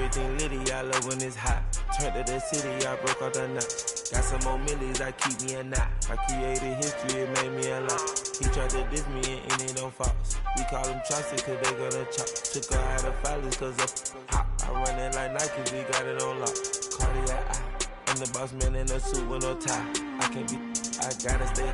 everything litty, I love when it's hot. Turned to the city, I broke all the nuts. Got some more millies, I keep me a knot. I created history, it made me a lot. He tried to diss me and it don't false. We call them chopsticks cause they gonna chop. Took her out of filers cause of hot. I run it like Nike, we got it on lock. Cardiac eye. I'm the boss man in a suit with no tie. I can't be, I gotta stay.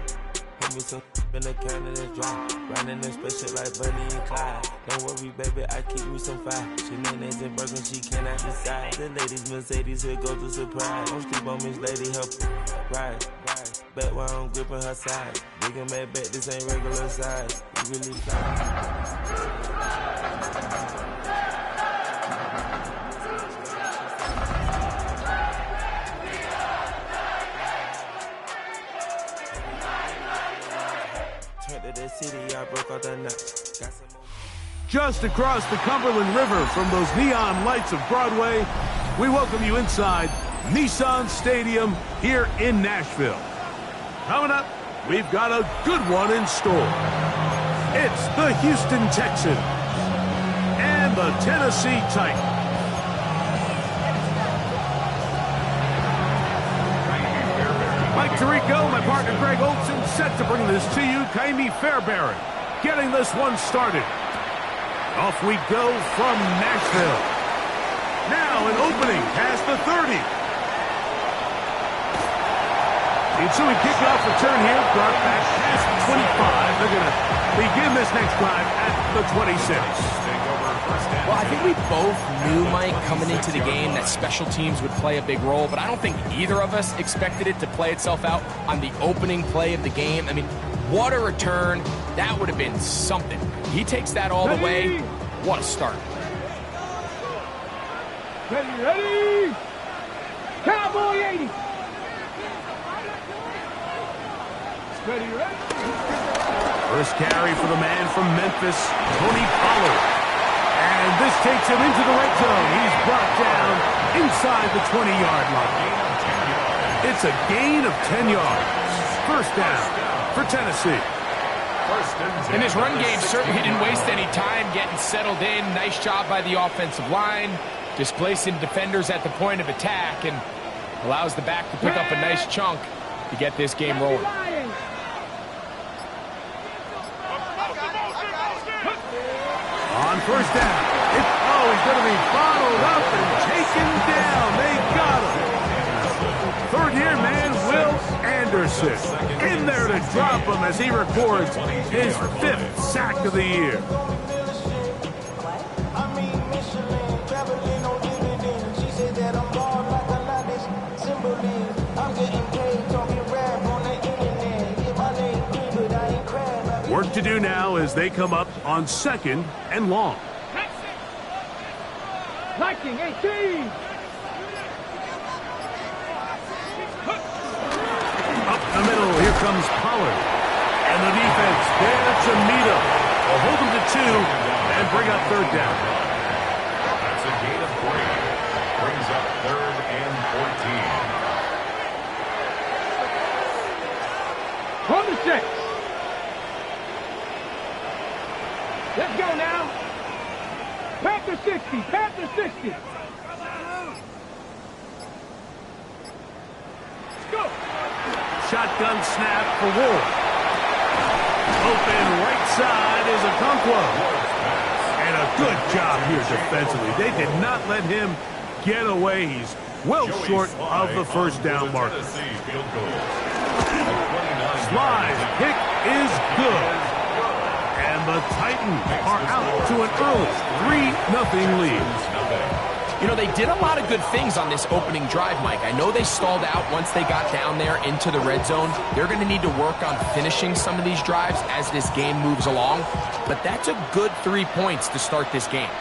Put me some in the can and it's dry. Riding in special like Bunny and Clyde. Don't worry, baby, I keep me some fire. She names and Birkin, she cannot decide. The ladies Mercedes, here go to surprise. Don't sleep on Miss Lady, help ride. Bet while I'm gripping her side. Big and mad bet, this ain't regular size. You really fly. The city, I broke all the nuts. Got some more. Just across the Cumberland River from those neon lights of Broadway, we welcome you inside Nissan Stadium here in Nashville. Coming up, we've got a good one in store. It's the Houston Texans and the Tennessee Titans. Mike Tirico, my partner Greg Olson, set to bring this to you. Kaimi Fairbairn getting this one started. Off we go from Nashville. Now an opening past the 30. The ensuing kickoff return here, brought back past the 25. They're going to begin this next drive at the 26. Well, I think we both knew, Mike, coming into the game that special teams would play a big role, but I don't think either of us expected it to play itself out on the opening play of the game. I mean, what a return. That would have been something. He takes that all the way. What a start. Ready? Cowboy 80. Ready? First carry for the man from Memphis, Tony Pollard. And this takes him into the red zone. He's brought down inside the 20-yard line. It's a gain of 10 yards. First down for Tennessee. And this run game certainly didn't waste any time getting settled in. Nice job by the offensive line, displacing defenders at the point of attack, and allows the back to pick up a nice chunk to get this game rolling. On first down. He's going to be bottled up and taken down. They got him. Third-year man, Will Anderson, in there to drop him as he records his 5th sack of the year. Work to do now as they come up on 2nd and long. Liking 18. Up the middle, here comes Pollard. And the defense there to meet him. They'll hold him to 2 and bring up 3rd down. That's a gain of 3. Brings up 3rd and 14. On the 6. Let's go now. Panther 60. Panther 60. Go. Shotgun snap for Wolf. Open right side is Okonkwo. And a good job here defensively. They did not let him get away. He's well short of the first down marker. Slide kick is good. And the Titans are out to an early 3-0 lead. You know, they did a lot of good things on this opening drive, Mike. I know they stalled out once they got down there into the red zone. They're going to need to work on finishing some of these drives as this game moves along. But that's a good 3 points to start this game.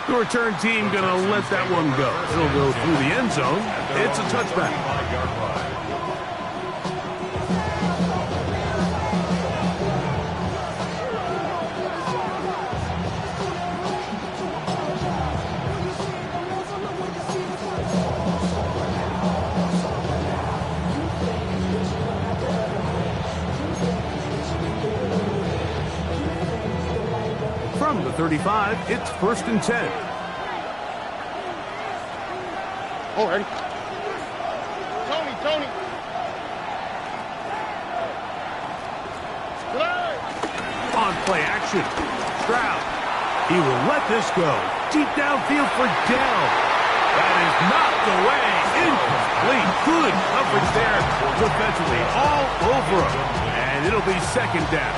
The return team going to let that one go. It'll go through the end zone. It's a touchback. From the 35, it's 1st and 10. Oh, ready? Tony. On play action. Stroud. He will let this go. Deep downfield for Dell. That is knocked away. Incomplete. Good coverage there defensively. All over him. And it'll be second down.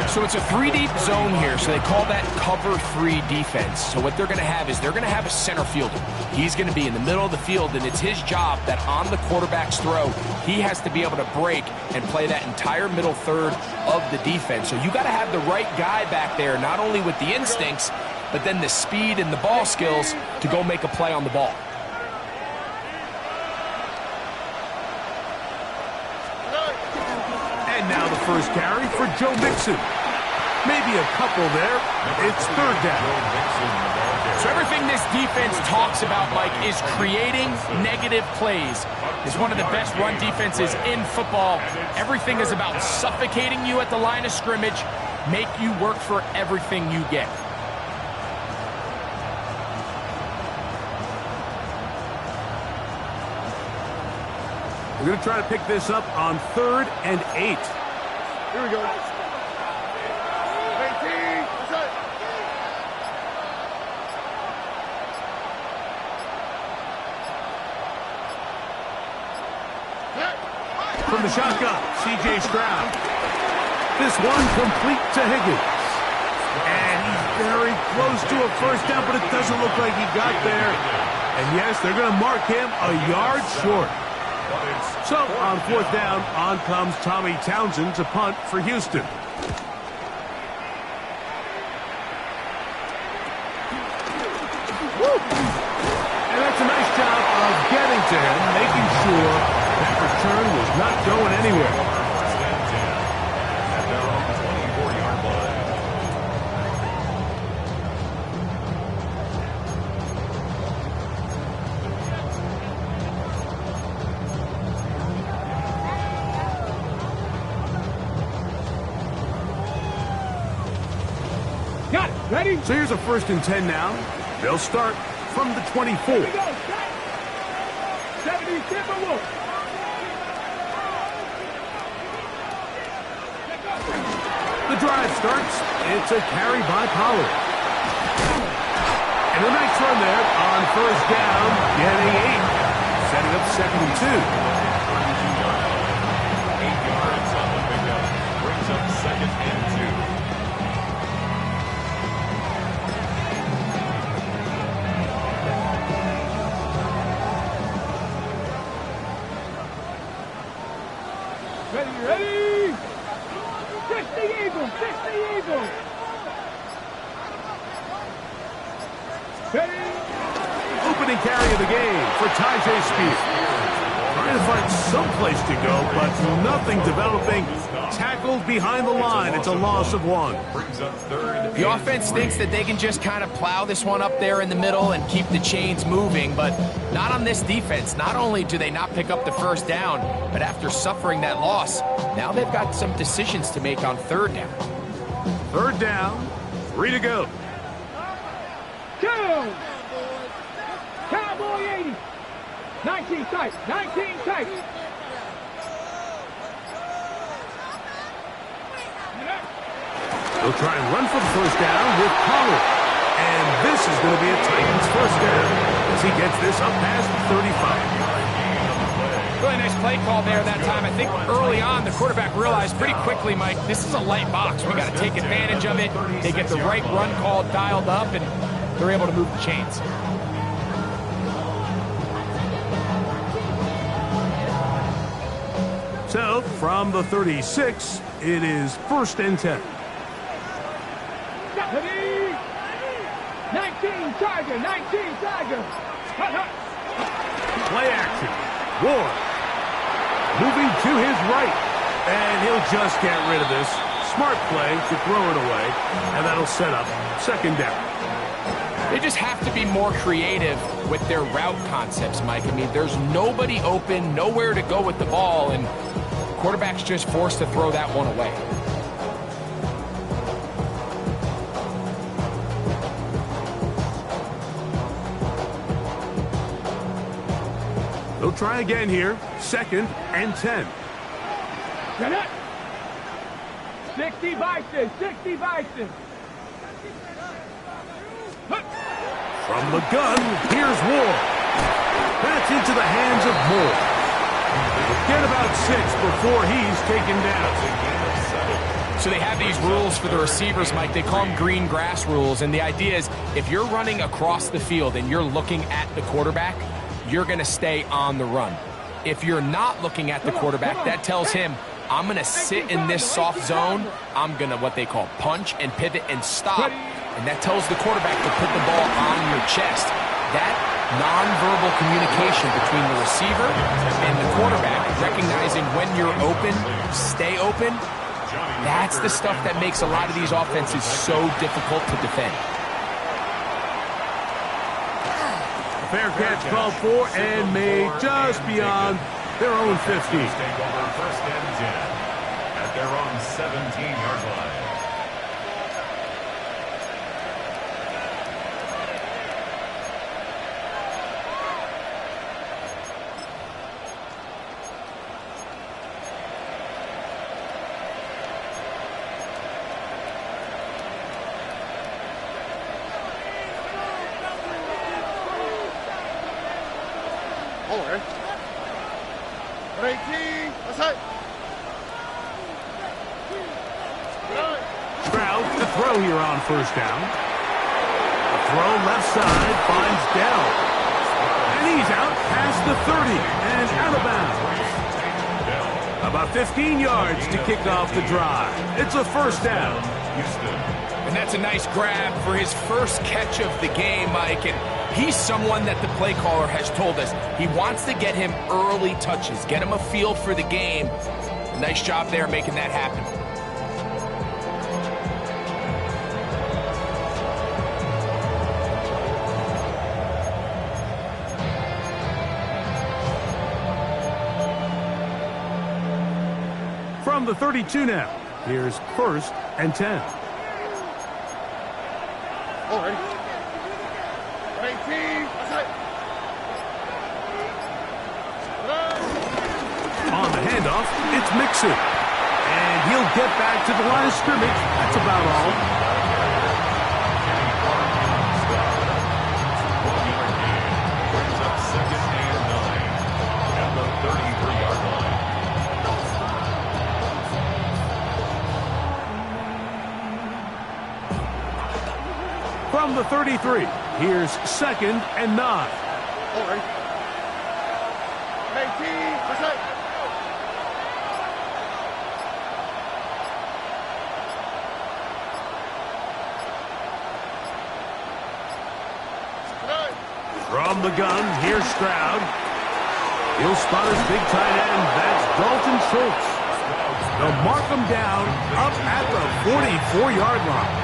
So it's a 3-deep zone here, so they call that cover 3 defense. So what they're going to have is they're going to have a center fielder. He's going to be in the middle of the field, and it's his job that on the quarterback's throw, he has to be able to break and play that entire middle third of the defense. So you got to have the right guy back there, not only with the instincts, but then the speed and the ball skills to go make a play on the ball. And now the first carry for Joe Mixon. Maybe a couple there. It's third down. So everything this defense talks about, Mike, is creating negative plays. It's one of the best run defenses in football. Everything is about suffocating you at the line of scrimmage, make you work for everything you get. We're going to try to pick this up on 3rd and 8. Here we go. 18. From the shotgun, C.J. Stroud. This one complete to Higgins. And he's very close to a first down, but it doesn't look like he got there. And yes, they're going to mark him a yard short. So, on 4th down, on comes Tommy Townsend to punt for Houston. Woo! And that's a nice job of getting to him, making sure that return was not going anywhere. Got it. Ready? So here's a 1st and 10 now. They'll start from the 24. Here we go. 70 Timberwolves. The drive starts. It's a carry by Pollard. And a nice run there on 1st down, getting 8. Setting up 2nd and 2. 8 yards on the pickup. Brings up 2nd and 2. Ready? 60 Eagles. Ready? Opening carry of the game for Tajay Spears. Trying to find some place to go, but nothing developing. Tackled behind the line. It's a loss of 1. Brings up 3rd. The offense thinks that they can just kind of plow this one up there in the middle and keep the chains moving, but not on this defense. Not only do they not pick up the 1st down, but after suffering that loss, now they've got some decisions to make on 3rd down. 3rd down, 3 to go. Go! Cowboy 80. 19 tight. They'll try and run for the 1st down with Pollard. And this is going to be a Titans 1st down as he gets this up past the 35. Really nice play call there that time. I think early on the quarterback realized pretty quickly, Mike, this is a light box. We got to take advantage of it. They get the right run call dialed up, and they're able to move the chains. So, from the 36, it is 1st and 10. Ready? 19 Tiger. Play action. Ward. Moving to his right. And he'll just get rid of this. Smart play to throw it away. And that'll set up 2nd down. They just have to be more creative with their route concepts, Mike. I mean, there's nobody open, nowhere to go with the ball, and quarterback's just forced to throw that one away. They'll try again here. 2nd and 10. 60 Bison, 60 Bison. From the gun, here's Ward. That's into the hands of Moore. He'll get about 6 before he's taken down. So they have these rules for the receivers, Mike. They call them green grass rules, and the idea is if you're running across the field and you're looking at the quarterback, you're going to stay on the run. If you're not looking at the quarterback, that tells him, I'm going to sit in this soft zone. I'm going to what they call punch and pivot and stop. And that tells the quarterback to put the ball on your chest. That nonverbal communication between the receiver and the quarterback, recognizing when you're open, stay open, that's the stuff that makes a lot of these offenses so difficult to defend. Fair catch called for and made just beyond their own 50. Take over 1st and 10 at their own 17-yard line. Stroud to throw here on 1st down. The throw left side finds Dell. And he's out past the 30 and out of bounds. About 15 yards to kick off the drive. It's a 1st down. And that's a nice grab for his first catch of the game, Mike. And he's someone that the play caller has told us he wants to get him early touches, get him a feel for the game. Nice job there making that happen. From the 32 now, here's 1st and 10. On the handoff, it's Mixon. And he'll get back to the line of scrimmage. That's about all. Brings up 2nd and 9 at the 33-yard line. From the 33, here's 2nd and 9. From the gun, here's Stroud. He'll spot his big tight end. That's Dalton Schultz. They'll mark him down up at the 44-yard line.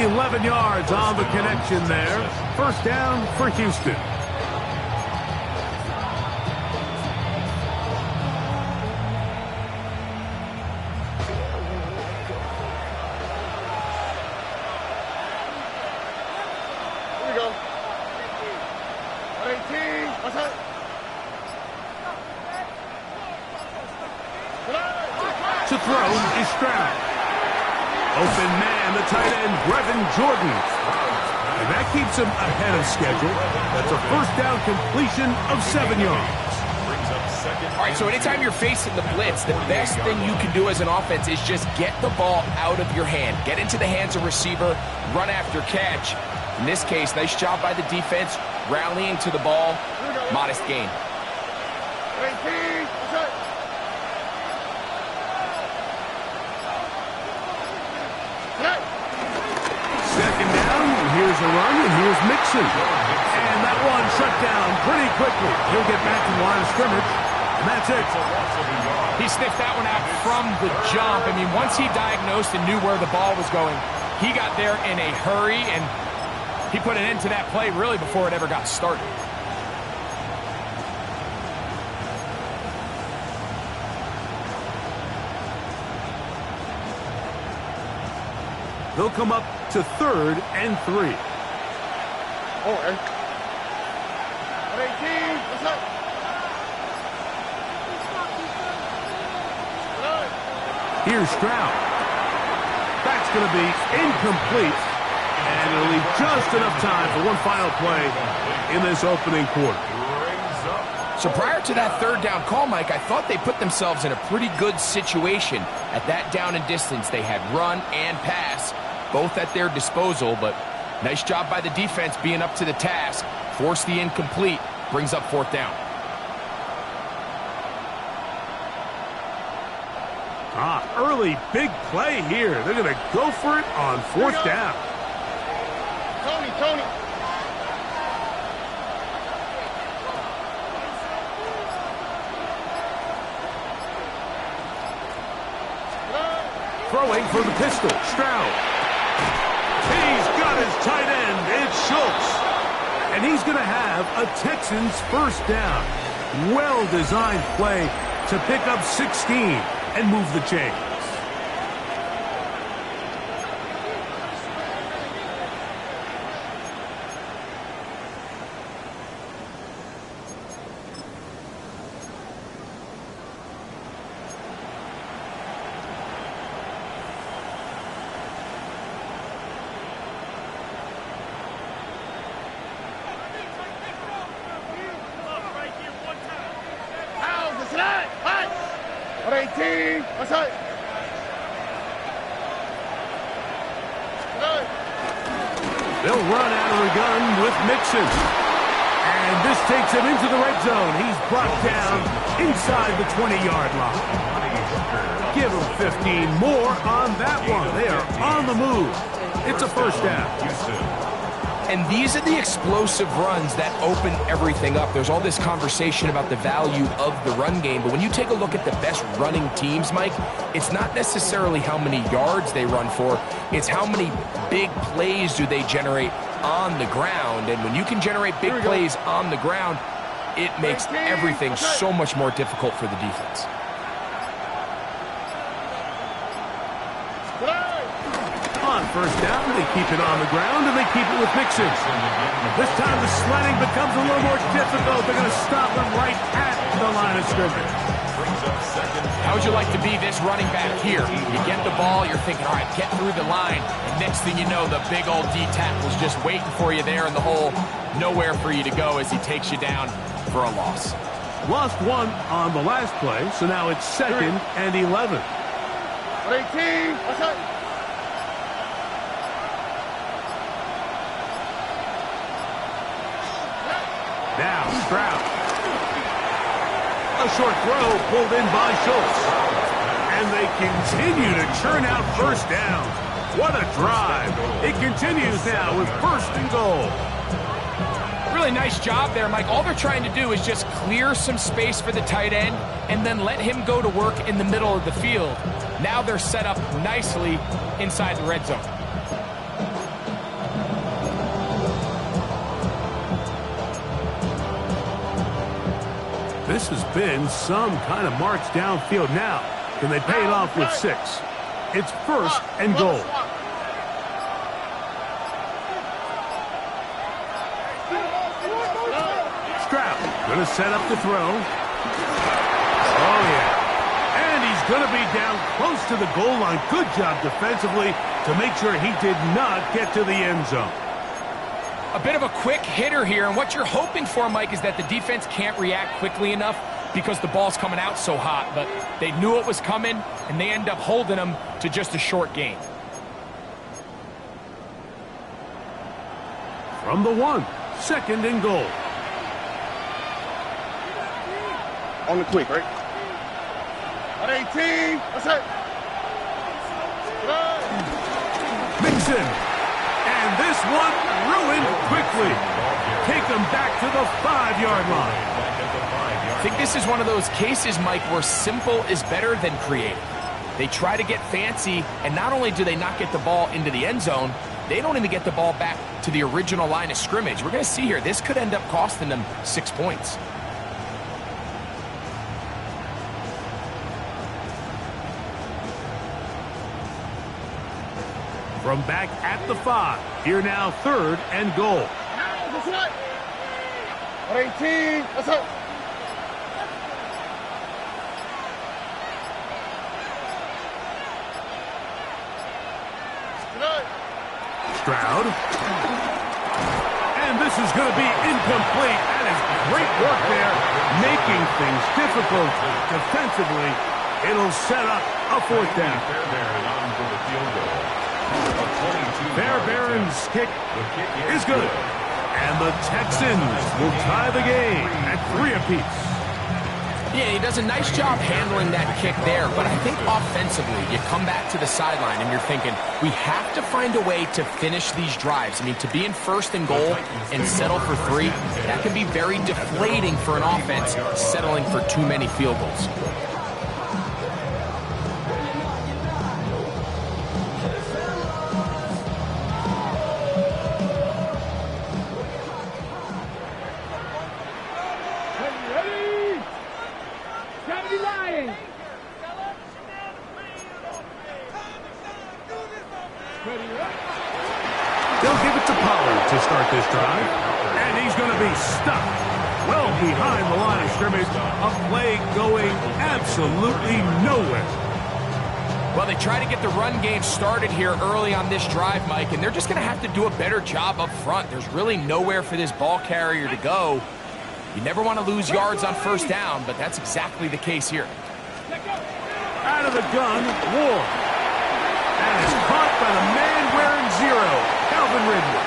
11 yards on the connection there. 1st down for Houston. To throw is Stroud. Open man, the tight end, Brevin Jordan. And that keeps him ahead of schedule. That's a 1st down completion of 7 yards. All right, so anytime you're facing the blitz, the best thing you can do as an offense is just get the ball out of your hand. Get into the hands of receiver, run after catch. In this case, nice job by the defense, rallying to the ball, modest gain. Second down, here's a run, and here's Mixon. And that one shut down pretty quickly. He'll get back to the line of scrimmage, and that's it. He sniffed that one out from the jump. I mean, once he diagnosed and knew where the ball was going, he got there in a hurry, and he put an end to that play really before it ever got started. They'll come up to 3rd and 3. Here's Stroud. That's going to be incomplete. And it'll leave just enough time for one final play in this opening quarter. So prior to that third down call, Mike, I thought they put themselves in a pretty good situation. At that down and distance, they had run and pass, both at their disposal, but nice job by the defense being up to the task. Force the incomplete, brings up fourth down. Early big play here. They're going to go for it on fourth down. Tony. Throwing from the pistol, Stroud. He's got his tight end. It's Schultz. And he's going to have a Texans first down. Well-designed play to pick up 16 and move the chains. They'll run out of the gun with Mixon. And this takes him into the red zone. He's brought down inside the 20-yard line. Give him 15 more on that one. They are on the move. It's a first down. And these are the explosive runs that open everything up. There's all this conversation about the value of the run game, but when you take a look at the best running teams, Mike, it's not necessarily how many yards they run for, it's how many big plays do they generate on the ground. And when you can generate big plays on the ground, it makes everything so much more difficult for the defense. On first down, they keep it on the ground, and they keep it with Mixon. This time the sledding becomes a little more difficult. They're going to stop him right at the line of scrimmage. How would you like to be this running back here? You get the ball, you're thinking, all right, get through the line, and next thing you know, the big old D-tackle's just waiting for you there in the hole. Nowhere for you to go as he takes you down for a loss. Lost one on the last play, so now it's 2nd and 11. 18. Now, Stroud. A short throw pulled in by Schultz. And they continue to churn out first downs. What a drive. It continues now with first and goal. Really nice job there, Mike. All they're trying to do is just clear some space for the tight end and then let him go to work in the middle of the field. Now they're set up nicely inside the red zone. This has been some kind of march downfield now. Can they pay it off with 6? It's first and goal. Stroud going to set up the throw. Oh, yeah. And he's going to be down close to the goal line. Good job defensively to make sure he did not get to the end zone. A bit of a quick hitter here, and what you're hoping for, Mike, is that the defense can't react quickly enough because the ball's coming out so hot, but they knew it was coming, and they end up holding them to just a short gain. From the 1, 2nd and goal. On the quick, right? On 18. That's it. Mixon. And this one ruined quickly. Take them back to the 5-yard line. I think this is one of those cases, Mike, where simple is better than creative. They try to get fancy, and not only do they not get the ball into the end zone, they don't even get the ball back to the original line of scrimmage. We're going to see here, this could end up costing them 6 points. From back at the 5, here now 3rd and goal. 18. What's up? Stroud. And this is going to be incomplete. That is great work there, making things difficult defensively. It'll set up a fourth down. Fairbairn's kick is good. And the Texans will tie the game at 3 apiece. Yeah, he does a nice job handling that kick there, but I think offensively, you come back to the sideline and you're thinking, we have to find a way to finish these drives. I mean, to be in 1st and goal and settle for 3, that can be very deflating for an offense settling for too many field goals. They'll give it to Pollard to start this drive. And he's going to be stuck well behind the line of scrimmage. A play going absolutely nowhere. Well, they try to get the run game started here early on this drive, Mike, and they're just going to have to do a better job up front. There's really nowhere for this ball carrier to go. You never want to lose yards on 1st down, but that's exactly the case here. Out of the gun, Ward. And it's caught by the man wearing 0, Calvin Ridley.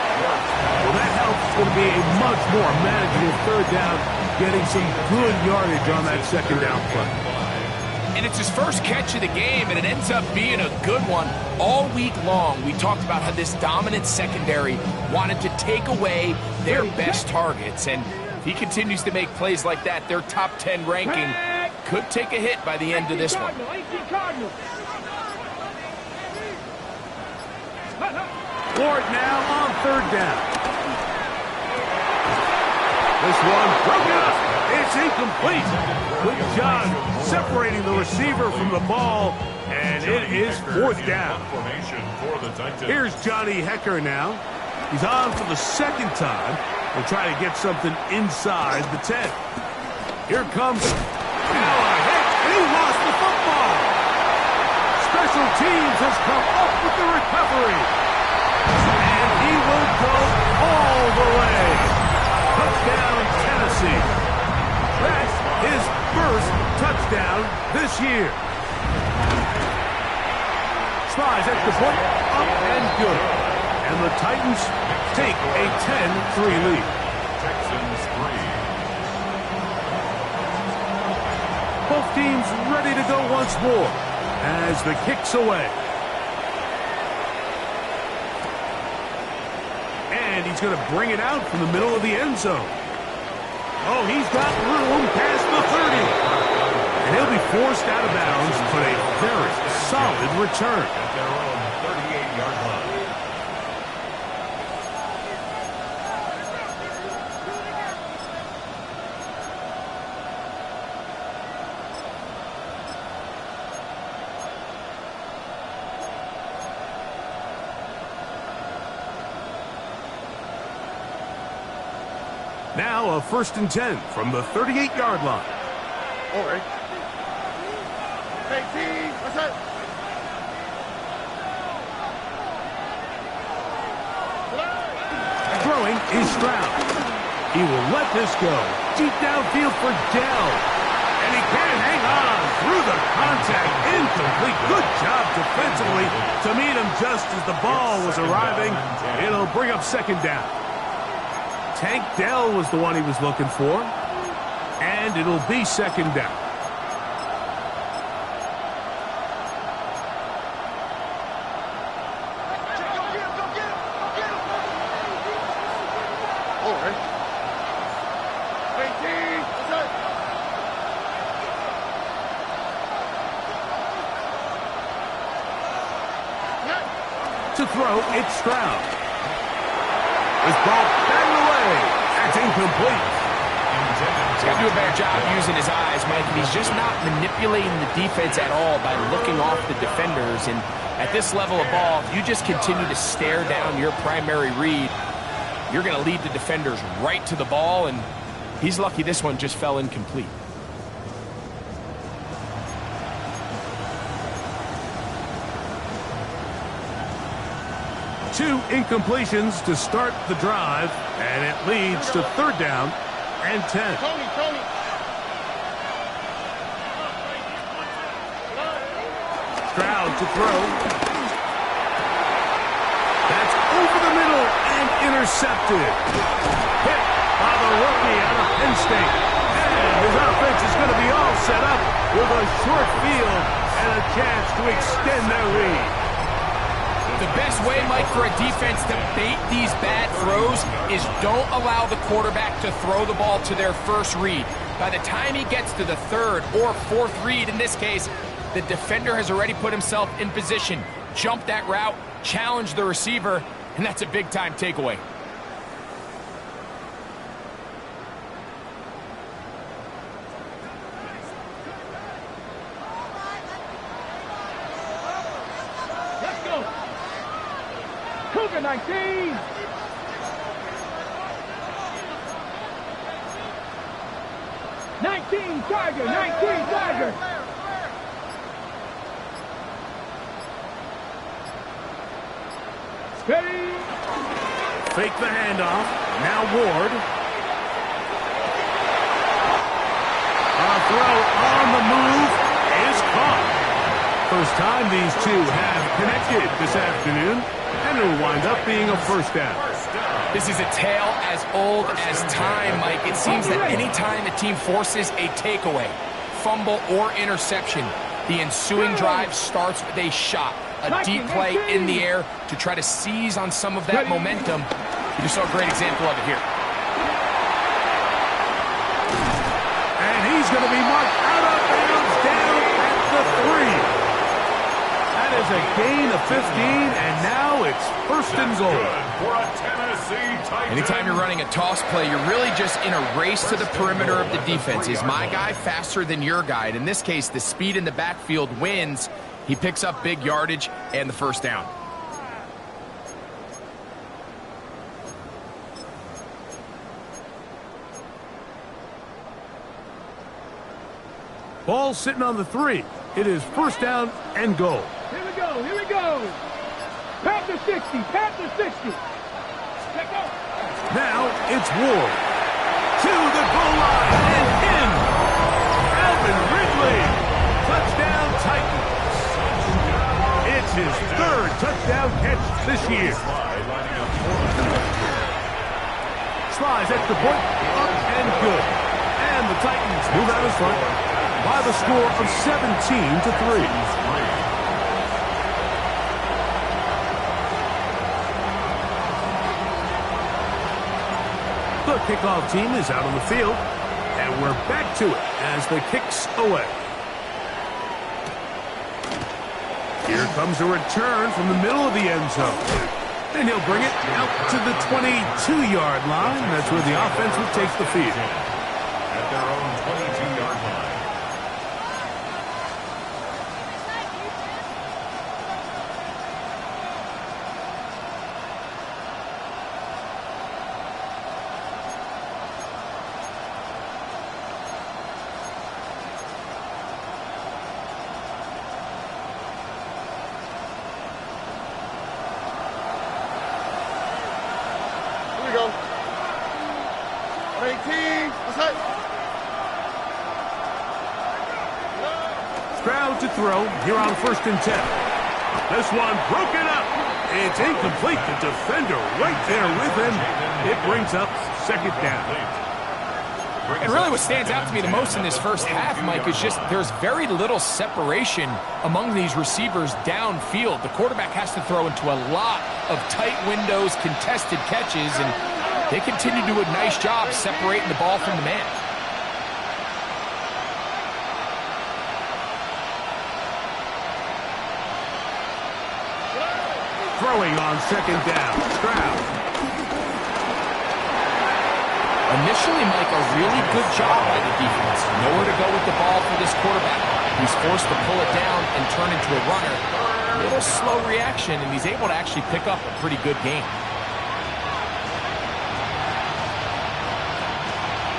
Well, that helps. It's going to be a much more manageable 3rd down, getting some good yardage on that 2nd down play. And it's his first catch of the game, and it ends up being a good one. All week long, we talked about how this dominant secondary wanted to take away their best targets. And if he continues to make plays like that, their top 10 ranking could take a hit by the end of this one. Ward now on 3rd down. This one broken up. It's incomplete. Good job separating the receiver from the ball, and it is 4th down. Here's Johnny Hecker now. He's on for the 2nd time. We'll try to get something inside the 10. Here comes now a hit, and he lost the football. Special teams has come up with the recovery. And he will go all the way. Touchdown, Tennessee. That's his first touchdown this year. Slides at the point, up and good. And the Titans take a 10-3 lead. Texans 3. Both teams ready to go once more as the kick's away. And he's going to bring it out from the middle of the end zone. Oh, he's got room past the 30. And he'll be forced out of bounds, but a very solid return. At their own 38-yard line. Now a 1st and 10 from the 38-yard line. All right. 18. What's up? Throwing is Stroud. He will let this go. Deep downfield for Dell. And he can't hang on through the contact. Incomplete. Good job defensively to meet him just as the ball was arriving. It'll bring up 2nd down. Tank Dell was the one he was looking for. And it'll be 2nd down. All right. 18. What's up? To throw, it's Stroud. This ball batted away. That's incomplete. He's got to do a better job using his eyes, Mike. He's just not manipulating the defense at all by looking off the defenders. And at this level of ball, if you just continue to stare down your primary read, you're going to lead the defenders right to the ball, and He's lucky this one just fell incomplete. Two incompletions to start the drive, and it leads to 3rd down and 10. Tony. Stroud to throw. That's over the middle and intercepted. Hit by the rookie out of Penn State. And his offense is going to be all set up with a short field and a chance to extend their lead. The best way, Mike, for a defense to bait these bad throws is don't allow the quarterback to throw the ball to their first read. By the time he gets to the 3rd or 4th read, in this case, the defender has already put himself in position, jump that route, challenge the receiver, and that's a big-time takeaway. Let's go. Cougar 19. Tiger, 19, Tiger. Steady. Fake the handoff. Now Ward. A throw on the move is caught. First time these two have connected this afternoon, and it'll wind up being a 1st down. This is a tale as old as time, Mike. It seems that any time a team forces a takeaway, fumble, or interception, the ensuing drive starts with a shot, a deep play in the air to try to seize on some of that momentum. You just saw a great example of it here. And he's going to be marked out of bounds down at the 3. That is a gain of 15, and now it's 1st and goal. Anytime you're running a toss play, you're really just in a race to the perimeter of the defense. Is my guy faster than your guy? And in this case, the speed in the backfield wins. He picks up big yardage and the 1st down. Ball sitting on the 3. It is 1st down and goal. Here we go. Panther 60, Panther 60. Let's go. Now it's Ward. To the goal line and in. Alvin Ridley. Touchdown Titans. It's his 3rd touchdown catch this year. Slides at the point. Up and good. And the Titans move out in front by the score of 17-3. The kickoff team is out on the field, and we're back to it as the kick's away. Here comes a return from the middle of the end zone. And he'll bring it out to the 22-yard line. That's where the offense will take the field. At their own 22-yard line. Go. 18. What's that? Stroud to throw here on 1st and 10. This one broken up. It's incomplete. The defender right there with him. It brings up 2nd down. And really what stands out to me the most in this first half, Mike, is just there's very little separation among these receivers downfield. The quarterback has to throw into a lot of tight windows, contested catches, and they continue to do a nice job separating the ball from the man. Throwing on 2nd down. Stroud. Initially, Mike, a really good job by the defense. Nowhere to go with the ball for this quarterback. He's forced to pull it down and turn into a runner. A little slow reaction, and he's able to actually pick up a pretty good game.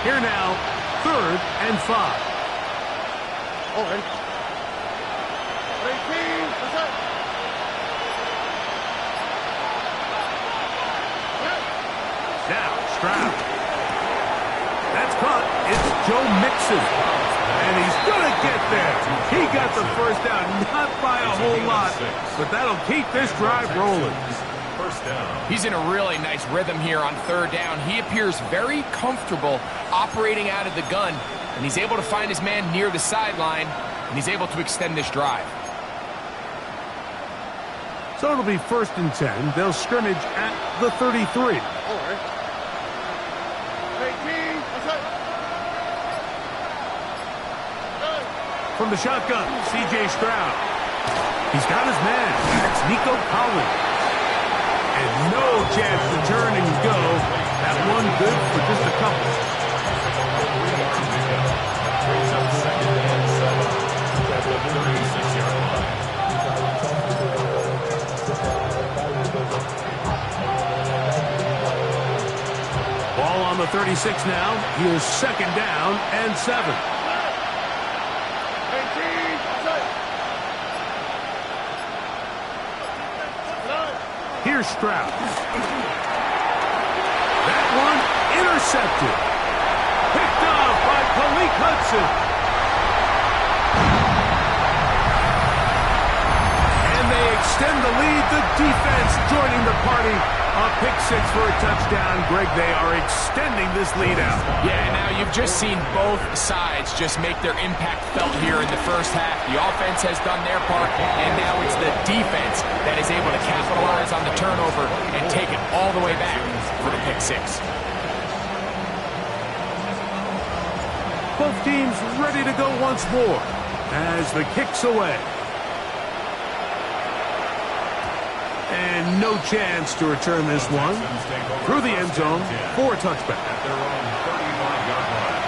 Here now, 3rd and 5. Oh, ready. 18. That's it. Now, Stroud. That's caught. It's Joe Mixon. And he's going to get there. He got the first down, not by a whole lot, but that'll keep this drive rolling. First down. He's in a really nice rhythm here on 3rd down. He appears very comfortable operating out of the gun, and he's able to find his man near the sideline, and he's able to extend this drive. So it'll be 1st and 10. They'll scrimmage at the 33. All right. 18. That's it. From the shotgun, C.J. Stroud. He's got his man. That's Nico Collins. And no chance to turn and go. That one good for just a couple. Brings up 2nd and 7 at the 36-yard line. Ball on the 36 now. Here's 2nd down and 7. Here's Stroud. That one intercepted. Picked up by Malik Hudson. And they extend the lead. The defense joining the party. A pick 6 for a touchdown. Greg, they are extending this lead out. Yeah, now you've just seen both sides just make their impact felt here in the first half. The offense has done their part, and now it's the defense that is able to capitalize on the turnover and take it all the way back for the pick 6. Both teams ready to go once more as the kick's away. And no chance to return this one through the end zone for a touchback. At their own 35-yard line.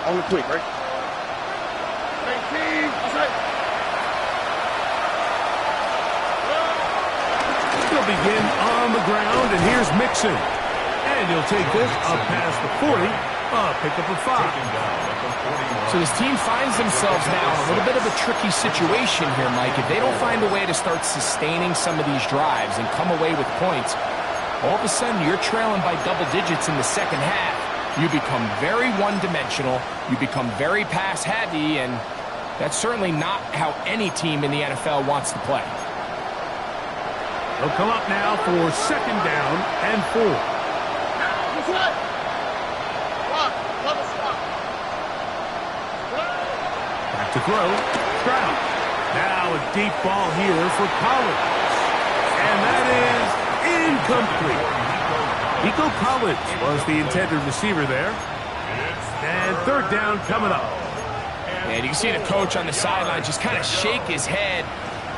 On the quick, right? 19. That's right. They'll begin on the ground, and here's Mixon. And he'll take this up past the 40, pick up a 5. So this team finds themselves now in a little bit of a tricky situation here, Mike. If they don't find a way to start sustaining some of these drives and come away with points, all of a sudden you're trailing by double digits in the second half. You become very one-dimensional, you become very pass-heavy, and that's certainly not how any team in the NFL wants to play. They'll come up now for 2nd down and 4. Back to throw. Stroud. Now a deep ball here for Collins. And that is incomplete. Nico Collins was the intended receiver there. And 3rd down coming up. And you can see the coach on the sideline just kind of shake his head.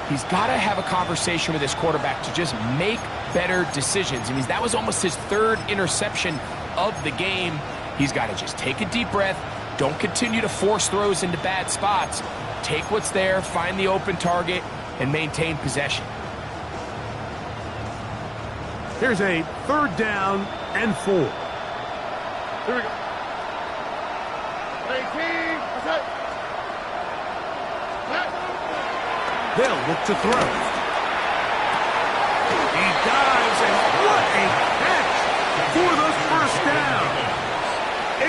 He's got to have a conversation with his quarterback to just make better decisions. I mean, that was almost his 3rd interception of the game. He's got to just take a deep breath. Don't continue to force throws into bad spots. Take what's there, find the open target, and maintain possession. Here's a 3rd down and 4. Here we go. 18. That's it. They'll look to throw. He dives, and what a catch for the first down.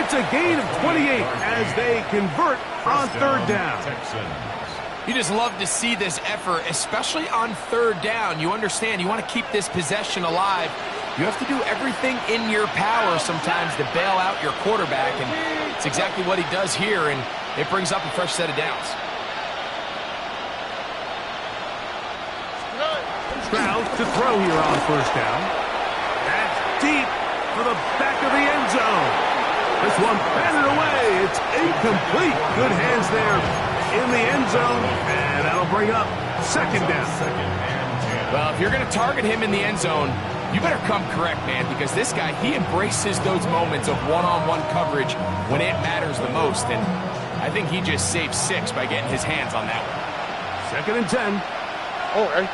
It's a gain of 28 as they convert on 3rd down. You just love to see this effort, especially on 3rd down. You understand, you want to keep this possession alive. You have to do everything in your power sometimes to bail out your quarterback, and it's exactly what he does here, and it brings up a fresh set of downs. Stroud to throw here on 1st down. That's deep for the back of the end zone. This one batted away. It's incomplete. Good hands there in the end zone, and that'll bring up 2nd down. Well, if you're going to target him in the end zone, You better come correct, man, because this guy, he embraces those moments of one-on-one coverage when it matters the most, and I think he just saved 6 by getting his hands on that one. 2nd and 10. Oh, hey.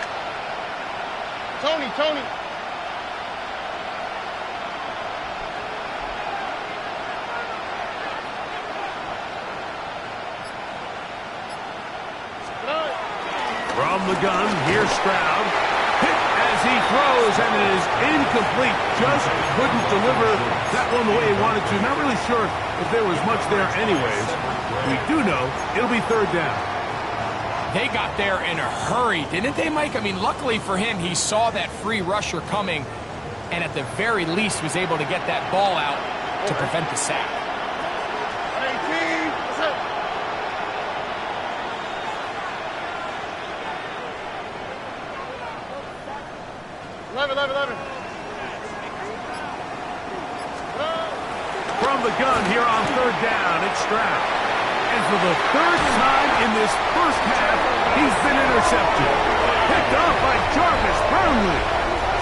Tony. From the gun, here's Stroud. Hit as he throws, and it is incomplete. Just couldn't deliver that one the way he wanted to. Not really sure if there was much there anyways. We do know it'll be 3rd down. They got there in a hurry, didn't they, Mike? I mean, luckily for him, he saw that free rusher coming, and at the very least was able to get that ball out to prevent the sack. 11. From the gun here on 3rd down, it's Stroud. And for the 3rd time in this first half, he's been intercepted. Picked off by Jarvis Brownlee.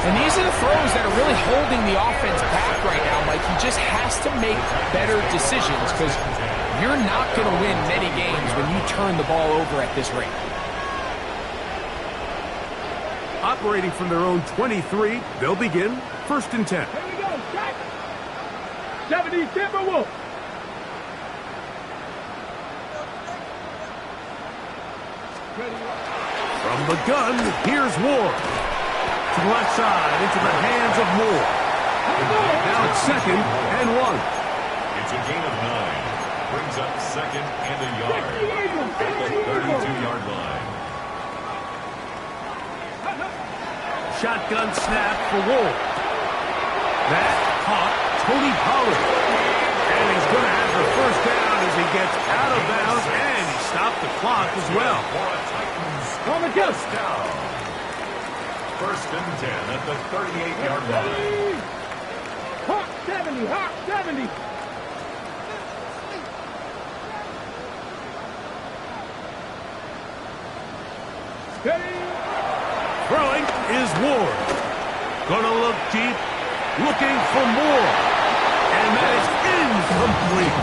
And these are the throws that are really holding the offense back right now, Mike. He just has to make better decisions because you're not going to win many games when you turn the ball over at this rate. Operating from their own 23, they'll begin 1st and 10. Here we go, check. 70 Timberwolves. From the gun, here's Ward. To the left side, into the hands of Moore. Now it's 2nd and 1. It's a gain of 9. Brings up 2nd and a yard at the 32-yard line. Shotgun snap for Ward. That caught Tony Pollard. And he's going to have the 1st down as he gets out of bounds, and he stopped the clock as well. For a Titans First down. 1st and 10 at the 38-yard line. Hawk 70. Steady. Throwing is Ward. Gonna look deep, looking for more. And that is incomplete.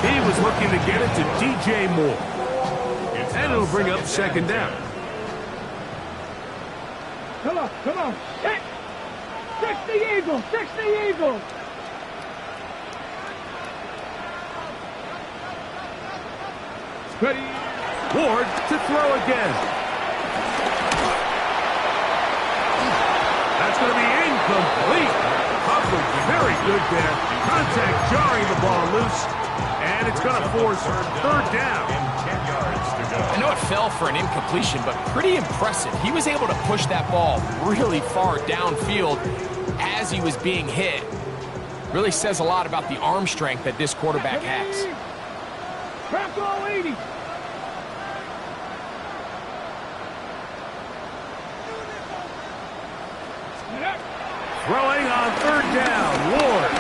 He was looking to get it to DJ Moore. And it'll bring up 2nd down. Come on. Hit. 60 Eagles. Ready. Ward to throw again. That's going to be incomplete. Coverage very good there. Contact jarring the ball loose. And it's going to force 3rd down. And 10 yards to go. I know it fell for an incompletion, but pretty impressive. He was able to push that ball really far downfield as he was being hit. Really says a lot about the arm strength that this quarterback has. Crack all 80. Throwing on 3rd down. Ward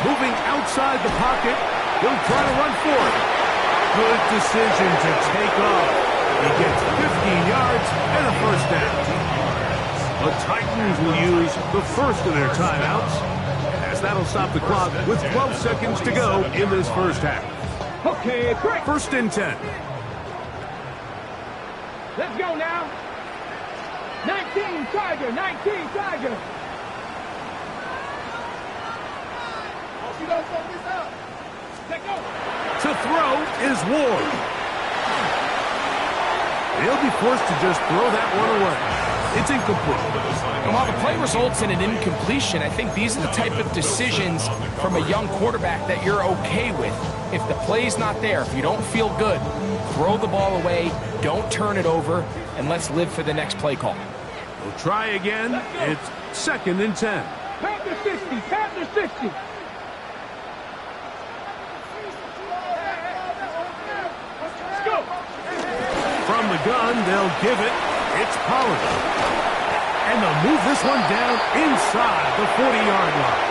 moving outside the pocket. He'll try to run for it. Good decision to take off. He gets 15 yards and a 1st down. The Titans will use the first of their timeouts, as that'll stop the clock with 12 seconds to go in this first half. Okay, break. 1st and 10. Let's go now. 19 Tiger. To throw is Ward. He'll be forced to just throw that one away. It's incomplete. And while the play results in an incompletion, I think these are the type of decisions from a young quarterback that you're okay with. If the play's not there, if you don't feel good, throw the ball away, don't turn it over, and let's live for the next play call. We'll try again. It's 2nd and 10. Panther 60. Let's go. From the gun, they'll give it. It's Pollard. And they'll move this one down inside the 40-yard line.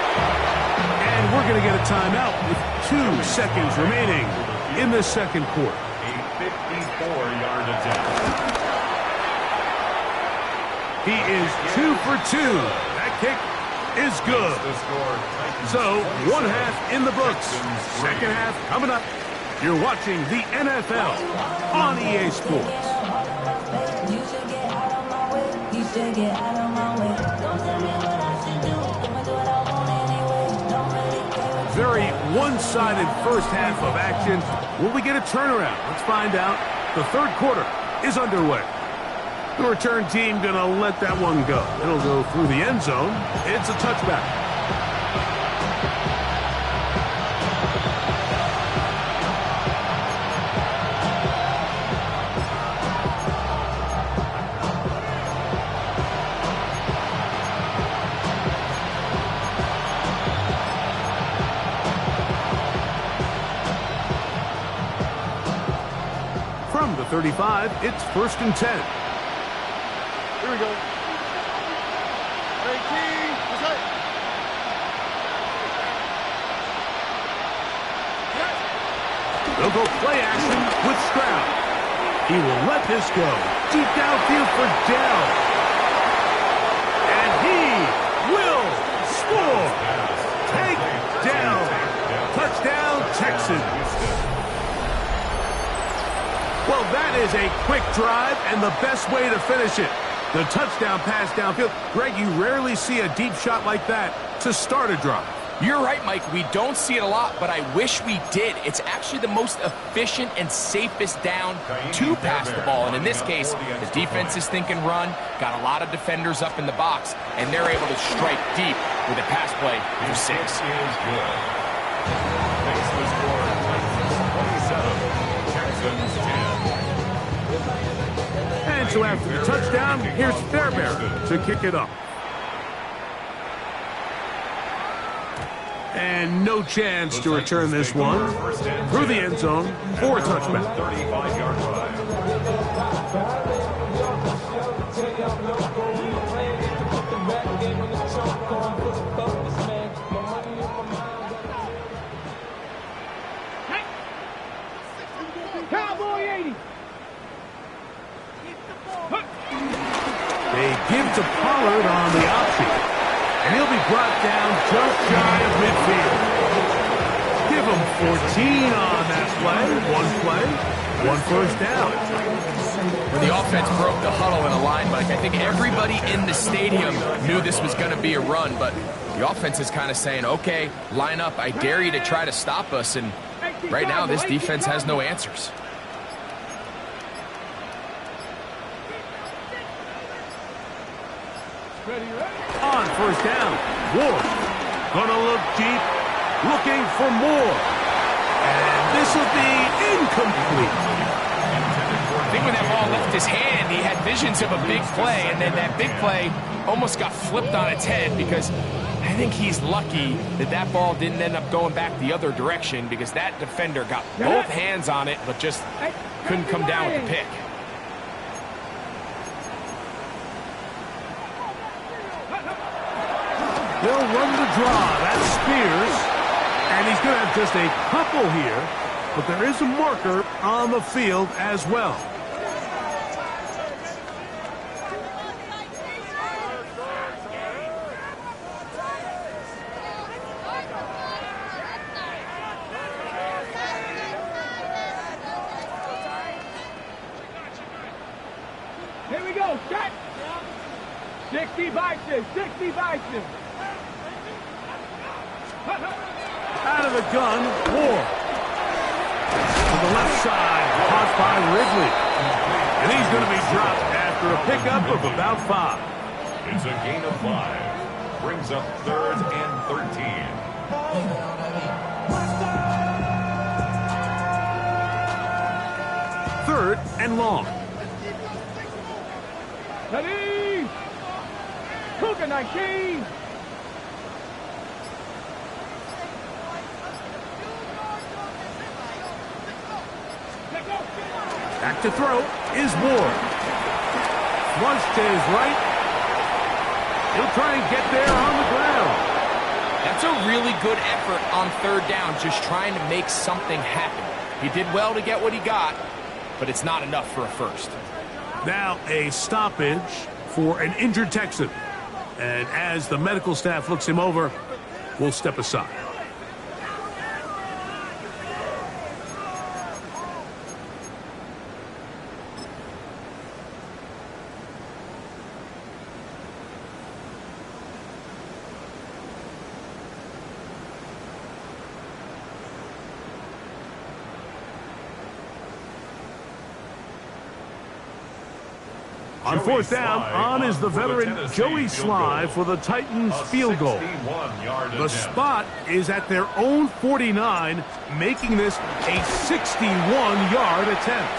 And we're going to get a timeout with 2 seconds remaining in the 2nd quarter. A 54-yard attempt. He is 2 for 2. That kick is good. So, one half in the books. Second half coming up. You're watching the NFL on EA Sports. You should get out of my way. You should get out of my way. Don't tell me what I should do. I'ma do what I want anyway. Don't really care. Very one-sided first half of action. Will we get a turnaround? Let's find out. The third quarter is underway. The return team gonna let that one go. It'll go through the end zone. It's a touchback. From the 35, it's 1st and 10. Here we go. 18. What's that? They'll go play action with Stroud. He will let this go. Deep downfield for Dell. And he will score. Take down. Touchdown, Texans. Well, that is a quick drive and the best way to finish it. The touchdown pass downfield. Greg, you rarely see a deep shot like that to start a drive. You're right, Mike. We don't see it a lot, but I wish we did. It's actually the most efficient and safest down to pass the ball. And in this case, the defense is thinking run, got a lot of defenders up in the box, and they're able to strike deep with a pass play for 6. Makes the score 27, Texans 10. And so after the touchdown, here's Fairbairn to kick it up. And no chance to return this one. Through the end zone for a touchback. 35-yard drive. Cowboy 80. They give to Pollard on the option. And he'll be brought down just shy of midfield. Give him 14 on that play. One first down. When the offense broke the huddle in a line, Mike, I think everybody in the stadium knew this was going to be a run, but the offense is kind of saying, okay, line up. I dare you to try to stop us. And right now, this defense has no answers. On first down, Ward gonna look deep, looking for more. And this will be incomplete. I think when that ball left his hand, he had visions of a big play, and then that big play almost got flipped on its head because I think he's lucky that that ball didn't end up going back the other direction because that defender got both hands on it but just couldn't come down with the pick. They'll run the draw. That's Spears. And he's going to have just a couple here, but there is a marker on the field as well. Here we go, set. 60 Bison, 60 Bison. Out of the gun, Ward. To the left side, caught by Ridley. And he's going to be dropped after a pickup of about 5. It's a gain of 5. Brings up 3rd and 13. Third and long. Ready? Cougar 19. Back to throw is Ward. Flush to his right. He'll try and get there on the ground. That's a really good effort on 3rd down, just trying to make something happen. He did well to get what he got, but it's not enough for a first. Now a stoppage for an injured Texan. And as the medical staff looks him over, we'll step aside. On fourth down, on is the veteran Joey Sly for the Titans field goal. The spot is at their own 49, making this a 61-yard attempt.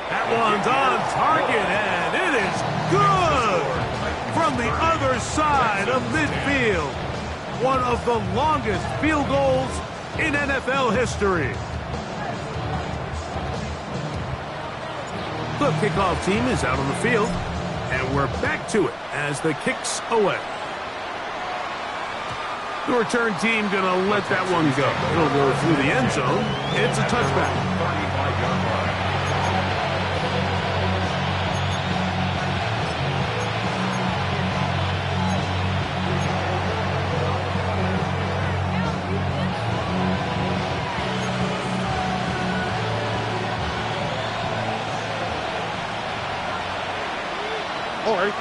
That one's on target, and it is good from the other side of midfield. One of the longest field goals in NFL history. The kickoff team is out on the field, and we're back to it as the kick's away. The return team going to let that one go. It'll go through the end zone. It's a touchback. 35-yard line. All right.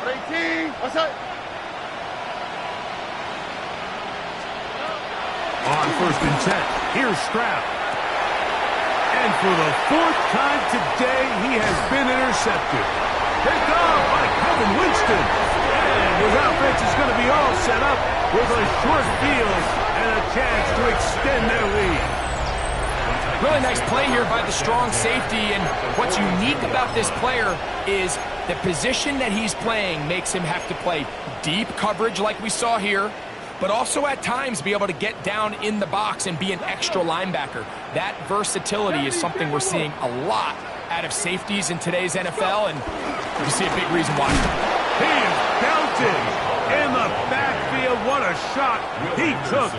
18. What's that? On 1st and 10, here's Stroud. And for the 4th time today, he has been intercepted. Picked off by Kevin Winston. And his offense is going to be all set up with a short field and a chance to extend their lead. Really nice play here by the strong safety, and what's unique about this player is the position that he's playing makes him have to play deep coverage like we saw here, but also at times be able to get down in the box and be an extra linebacker. That versatility is something we're seeing a lot out of safeties in today's NFL, and you see a big reason why. He is belted in the backfield. What a shot he took.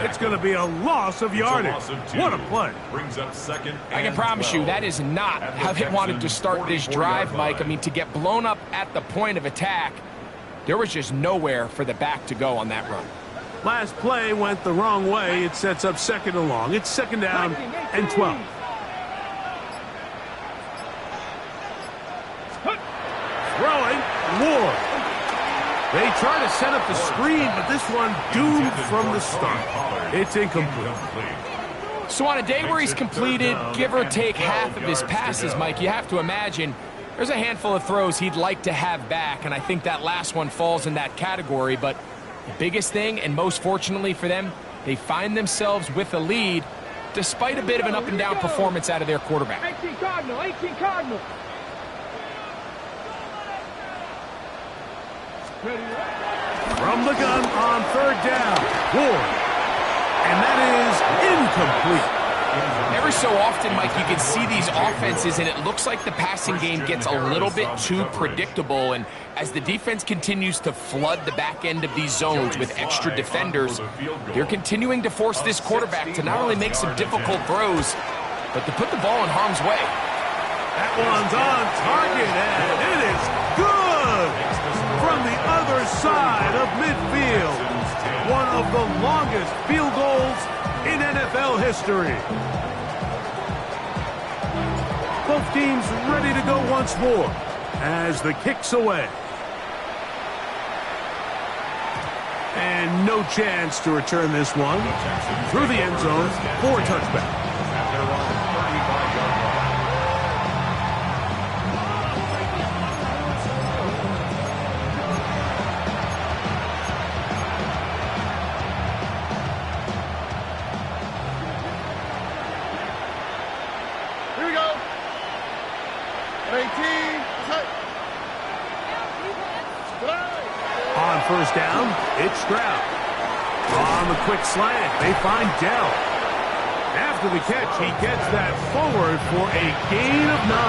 It's going to be a loss of yardage. What a play. Brings up second. I can promise you that is not how they wanted to start this drive, Mike. I mean, to get blown up at the point of attack, there was just nowhere for the back to go on that run. Last play went the wrong way. It sets up 2nd and long. It's 2nd down and 12. Throwing, Ward. They try to set up the screen, but this one doomed from the start. It's incomplete. So on a day where he's completed, give or take half of his passes, Mike, you have to imagine there's a handful of throws he'd like to have back, and I think that last one falls in that category. But the biggest thing, and most fortunately for them, they find themselves with a lead despite a bit of an up-and-down performance out of their quarterback. 18 Cardinal, 18 Cardinal. From the gun on 3rd down, Ward. And that is incomplete. Every so often, Mike, you can see these offenses, and it looks like the passing game gets a little bit too predictable. And as the defense continues to flood the back end of these zones with extra defenders, they're continuing to force this quarterback to not only make some difficult throws, but to put the ball in harm's way. That one's on target, and it is good from the other side of midfield. One of the longest field goals in NFL history. Both teams ready to go once more as the kick's away. And no chance to return this one through the end zone for a touchback. Here we go. 18. On 1st down, it's Stroud. On the quick slant, they find Dell. After the catch, he gets that forward for a gain of 9.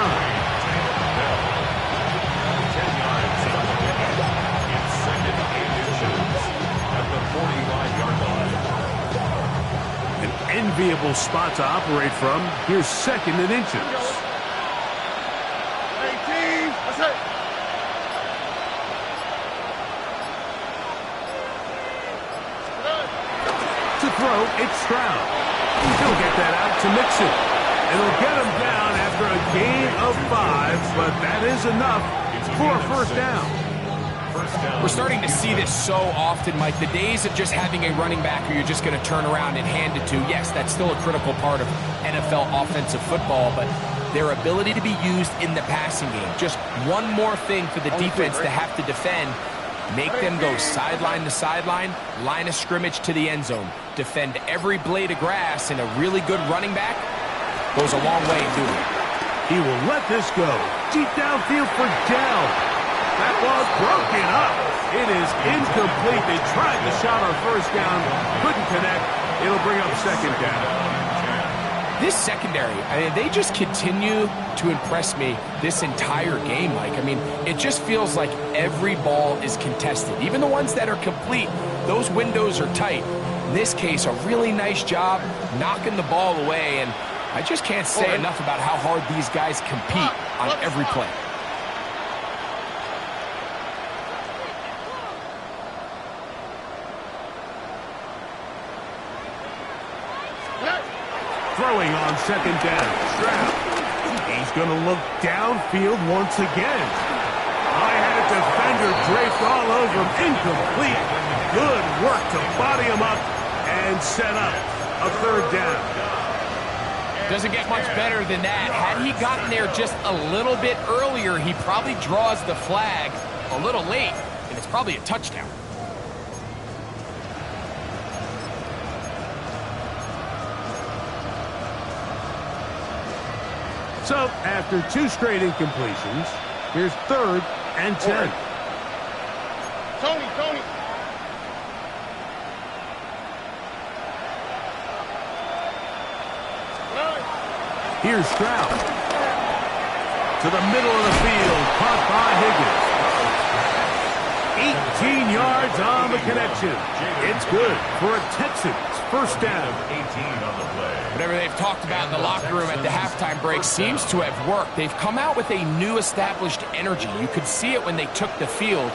An enviable spot to operate from. Here's 2nd and inches. 18. To throw, it's Stroud. He'll get that out to Mixon. It'll get him down after a gain of 5, but that is enough for a first down. We're starting to see this so often, Mike. The days of just having a running back who you're just going to turn around and hand it to, yes, that's still a critical part of NFL offensive football, but their ability to be used in the passing game, just one more thing for the defense to have to defend, make them go sideline to sideline, line of scrimmage to the end zone, defend every blade of grass, and a really good running back goes a long way in doing it. He will let this go. Deep downfield for Dell. That was broken up. It is incomplete. They tried the shot on first down, couldn't connect. It'll bring up second down. This secondary, I mean, they just continue to impress me this entire game, Mike. I mean, it just feels like every ball is contested. Even the ones that are complete, those windows are tight. In this case, a really nice job knocking the ball away, and I just can't say enough about how hard these guys compete on every play. Throwing on second down. Stroud. He's going to look downfield once again. I had a defender draped all over him. Incomplete. Good work to body him up and set up a third down. Doesn't get much better than that. Had he gotten there just a little bit earlier, he probably draws the flag a little late, and it's probably a touchdown. So, after 2 straight incompletions, here's 3rd and 10. Tony. Here's Stroud. To the middle of the field, caught by Higgins. 18 yards on the connection. It's good for a Texans first down. 18 on the play. Whatever they've talked about in the locker room at the halftime break seems to have worked. They've come out with a new established energy. You could see it when they took the field.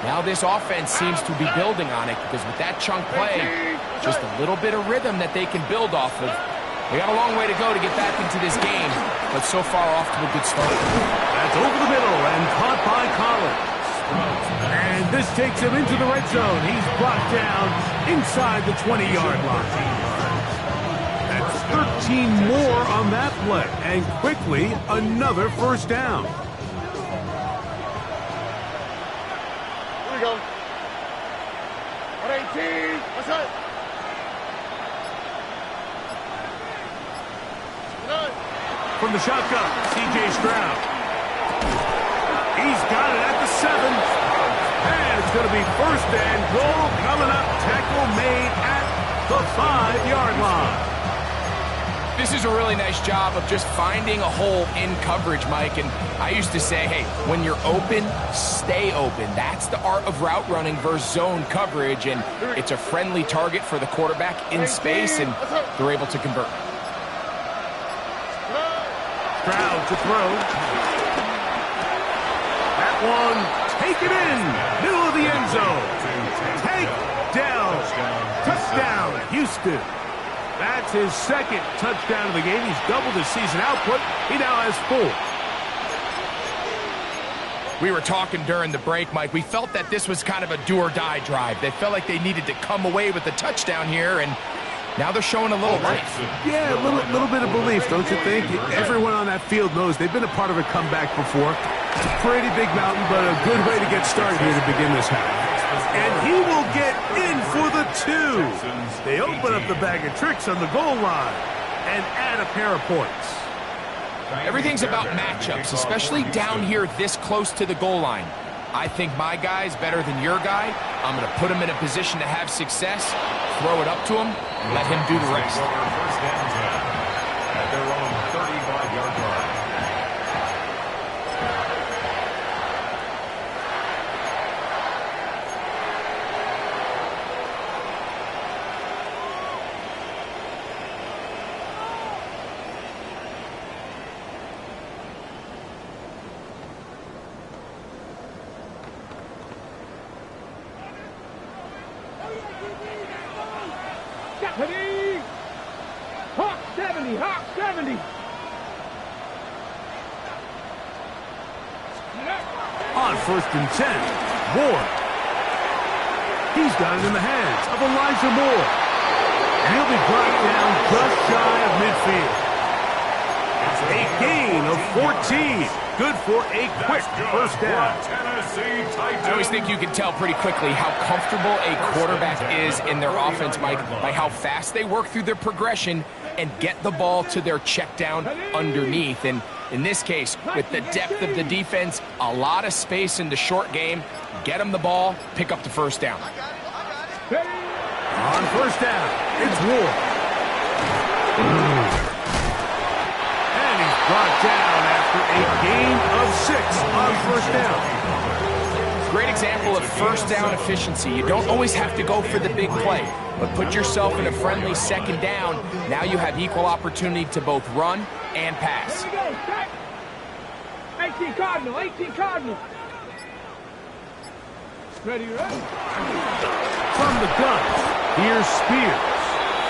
Now this offense seems to be building on it because with that chunk play, just a little bit of rhythm that they can build off of. They got a long way to go to get back into this game, but so far off to a good start. That's over the middle and caught by Collins. And this takes him into the red zone. He's brought down inside the 20-yard line. That's 13 more on that play, and quickly another first down. Here we go. 118. What's up? From the shotgun, C.J. Stroud. He's got it at the 7. And it's going to be first and goal coming up. Tackle made at the 5-yard line. This is a really nice job of just finding a hole in coverage, Mike. And I used to say, hey, when you're open, stay open. That's the art of route running versus zone coverage. And it's a friendly target for the quarterback in space, and they're able to convert. Stroud to throw. That one taken in. Middle of the end zone. Take down. Touchdown, Houston. That's his 2nd touchdown of the game. He's doubled his season output. He now has 4. We were talking during the break, Mike. We felt that this was kind of a do-or-die drive. They felt like they needed to come away with the touchdown here, and now they're showing a little life. Yeah, a little bit of belief, don't you think? Everyone on that field knows they've been a part of a comeback before. It's a pretty big mountain, but a good way to get started here to begin this half. And he will get in for the 2. They open up the bag of tricks on the goal line and add a pair of points. Everything's about matchups, especially down here this close to the goal line. I think my guy's better than your guy. I'm going to put him in a position to have success, throw it up to him, and let him do the rest. First down 10 at their own 35-yard line. Ready? Hawk 70, Hawk 70. On 1st and 10, Ward. He's got it in the hands of Elijah Moore. And he'll be brought down just shy of midfield. A gain of 14. Good for a quick first down. I always think you can tell pretty quickly how comfortable a quarterback is in their offense, Mike, by how fast they work through their progression and get the ball to their check down underneath. And in this case, with the depth of the defense, a lot of space in the short game, get them the ball, pick up the first down. On first down, it's Ward. And he's brought down after a gain of 6 on first down. Great example of first down efficiency. You don't always have to go for the big play, but put yourself in a friendly second down. Now you have equal opportunity to both run and pass. Here we go, set. 18 Cardinal, 18 Cardinal. Ready, ready. From the gun, here's Spears.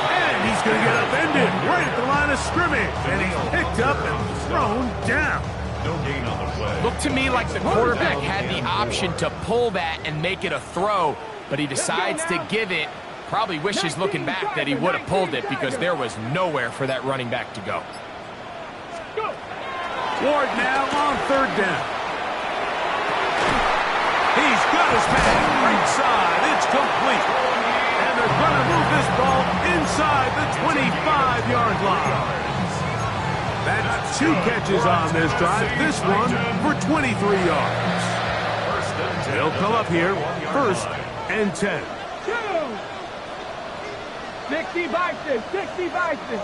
And he's going to get upended right at the line of scrimmage. And he's picked up and thrown down. No gain on the play. Looked to me like the quarterback had the option to pull that and make it a throw, but he decides to give it. Probably wishes looking back that he would have pulled it because there was nowhere for that running back to go. Ward now on 3rd down. He's got his man right side. It's complete. And they're going to move this ball inside the 25-yard line. That's 2 catches on this drive. This one for 23 yards. They'll come up here, 1st and 10. 60 Bison, 60 Bison.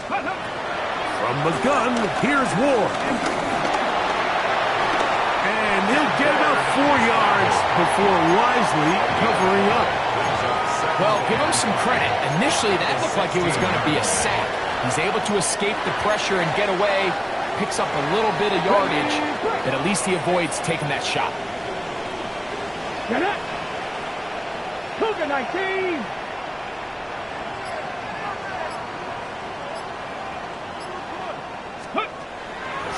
From the gun, here's Ward. And he'll get about 4 yards before wisely covering up. Well, give him some credit. Initially, that looked like it was going to be a sack. He's able to escape the pressure and get away, picks up a little bit of yardage, but at least he avoids taking that shot. Get it. Cougar 19.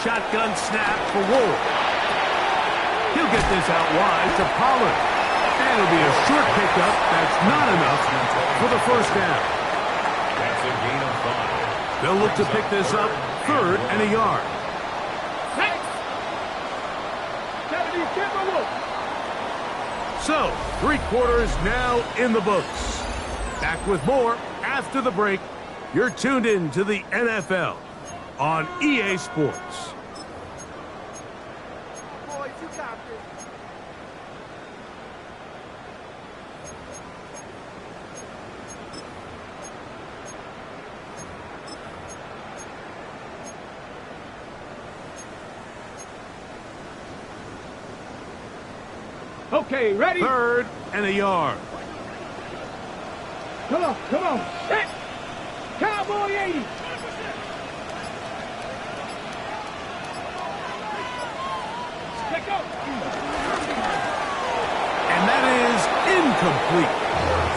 Shotgun snap for Ward. He'll get this out wide to Pollard. And it'll be a short pickup. That's not enough for the first down. That's a gain of 5. They'll look to pick this up 3rd and a yard. 70 Timberwolves. So, 3 quarters now in the books. Back with more after the break. You're tuned in to the NFL on EA Sports. Okay, ready? 3rd and a yard. Come on, come on. Set. Cowboy 80. Let go. And that is incomplete.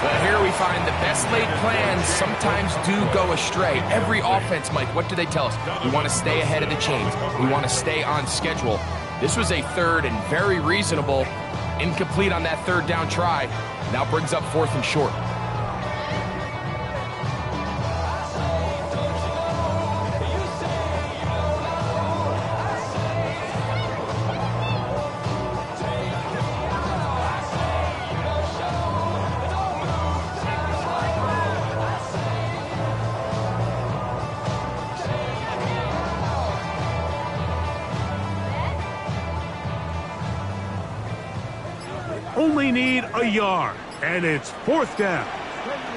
Well, here we find the best laid plans sometimes do go astray. Every offense, Mike, what do they tell us? We want to stay ahead of the chains. We want to stay on schedule. This was a 3rd and very reasonable. Incomplete on that 3rd down try. Now brings up 4th and short. Only need a yard, and it's 4th down.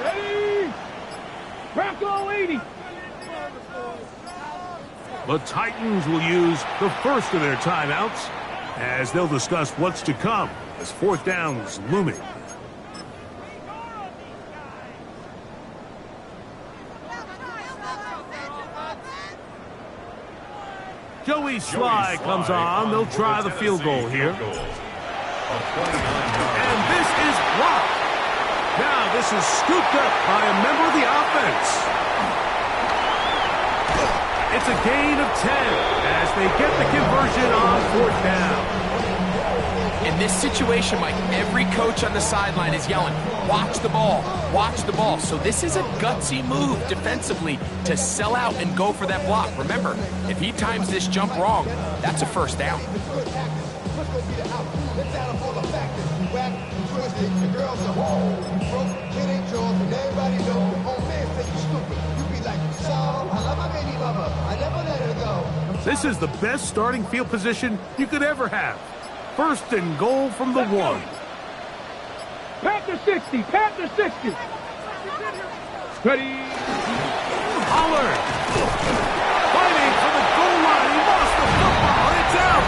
Ready? Bronco 80. The Titans will use the first of their timeouts as they'll discuss what's to come as 4th down's looming. Joey Sly comes on. They'll try the field goal here. A 29-yard. And this is blocked. Now this is scooped up by a member of the offense. It's a gain of 10 as they get the conversion on 4th down. In this situation, Mike, every coach on the sideline is yelling, watch the ball, watch the ball. So this is a gutsy move defensively to sell out and go for that block. Remember, if he times this jump wrong, that's a first down. This is the best starting field position you could ever have. 1st and goal from the 1. Panther 60, Panther 60. Ready. Pollard. Fighting for the goal line. He lost the football. It's out.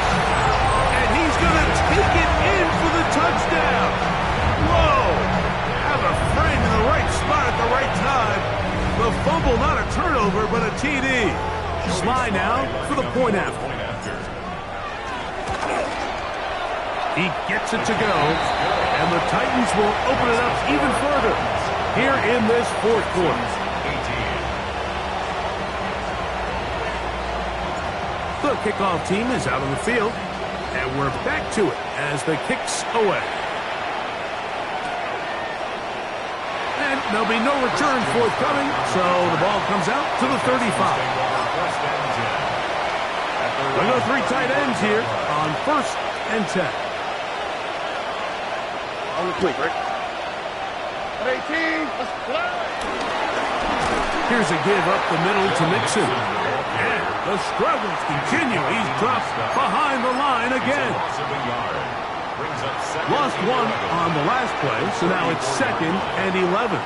And he's going to take it in for the touchdown. Whoa. Have a friend in the right spot at the right time. The fumble, not a turnover, but a TD. Sly now for the point after. He gets it to go, and the Titans will open it up even further here in this 4th quarter. The kickoff team is out on the field, and we're back to it as the kick's away. And there'll be no return forthcoming, so the ball comes out to the 35. We go 3 tight ends here on 1st and 10. On the quick, right? 18. Here's a give up the middle to Mixon. And the struggles continue. He's dropped behind the line again. Lost 1 on the last play, so now it's 2nd and 11.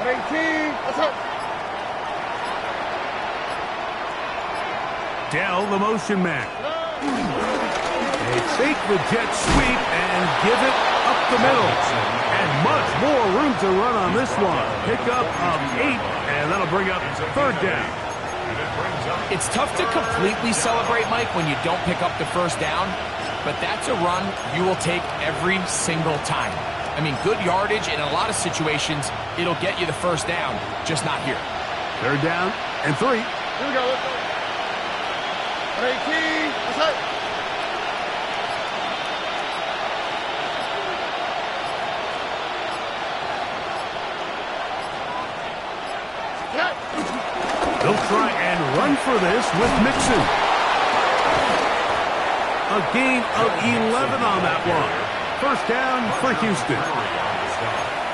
18. Let's go. Dell, the motion man. They take the jet sweep and give it up the middle. And much more room to run on this one. Pickup of 8, and that'll bring up 3rd down. It's tough to completely celebrate, Mike, when you don't pick up the first down, but that's a run you will take every single time. I mean, good yardage in a lot of situations, it'll get you the first down, just not here. 3rd down and 3. Here we go. Let's go. 18. Let's go. They'll try and run for this with Mixon. A gain of 11 on that one. 1st down for Houston.